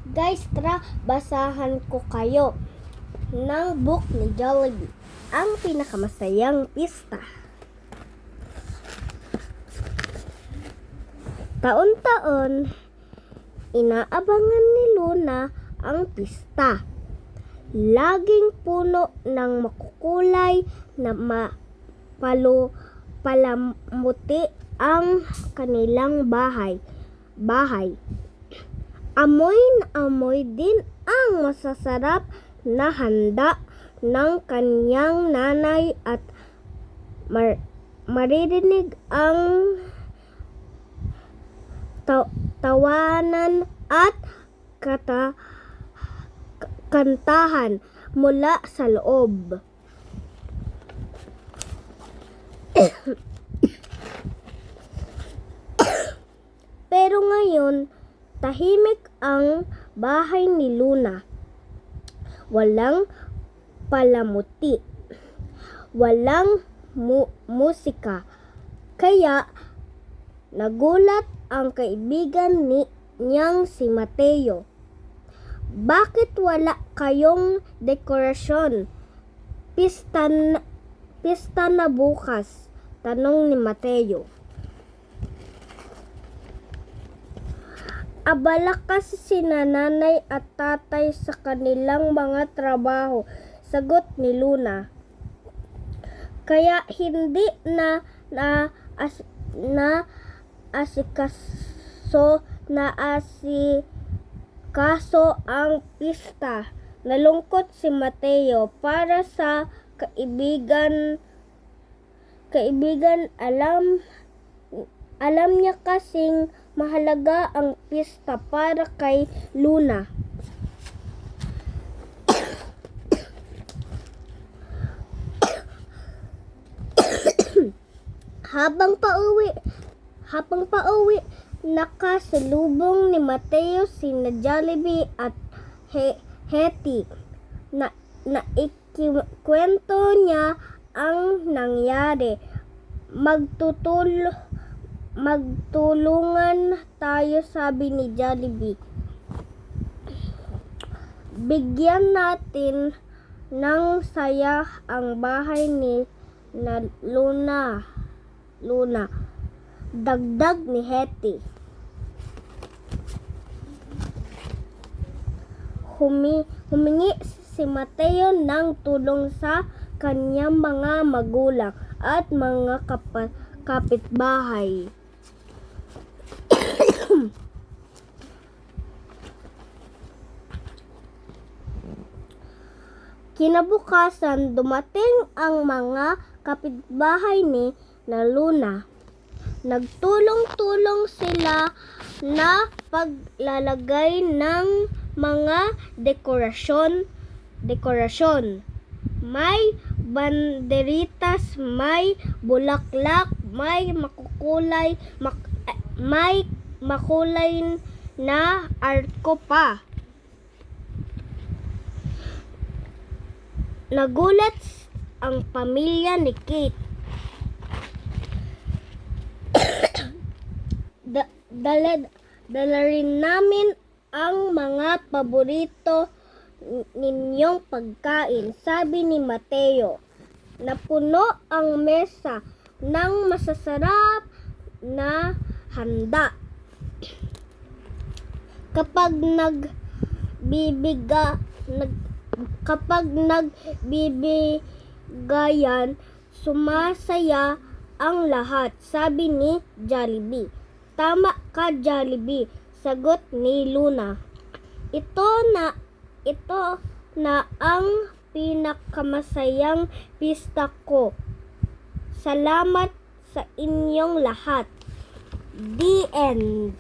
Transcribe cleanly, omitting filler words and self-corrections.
Guys, tara, basahan ko kayo ng book ni Jollibee, ang pinakamasayang pista. Taon-taon, inaabangan ni Luna ang pista. Laging puno ng makukulay na palamuti ang kanilang bahay. Amoy na amoy din ang masasarap na handa ng kanyang nanay at maririnig ang tawanan at kantahan mula sa loob. Pero ngayon, tahimik ang bahay ni Luna. Walang palamuti, walang musika. Kaya nagulat ang kaibigan niyang si Mateo. Bakit wala kayong dekorasyon? Pista na bukas, tanong ni Mateo. Abala kasi sina nanay at tatay sa kanilang mga trabaho, sagot ni Luna. Kaya hindi na asikaso ang pista. Nalungkot si Mateo para sa kaibigan. Alam niya kasing mahalaga ang pista para kay Luna. Habang pauwi, nakasalubong ni Mateo sina Jollibee at Hetty. Naikwento niya ang nangyari. Magtulungan tayo, sabi ni Jollibee. Bigyan natin ng saya ang bahay ni Luna. Dagdag ni Hetty. Humingi si Mateo ng tulong sa kanyang mga magulang at mga kapitbahay. Kinabukasan, dumating ang mga kapitbahay ni Luna. Nagtulong-tulong sila na paglalagay ng mga dekorasyon. May banderitas, may bulaklak, may makulay na arko pa. Nagulat ang pamilya ni Kate. Dala rin namin ang mga paborito ninyong pagkain, sabi ni Mateo. Napuno ang mesa ng masasarap na handa. Kapag nagbibigayan, sumasaya ang lahat, sabi ni Jollibee. Tama ka, Jollibee, sagot ni Luna. Ito na ang pinakamasayang pista ko. Salamat sa inyong lahat. The end.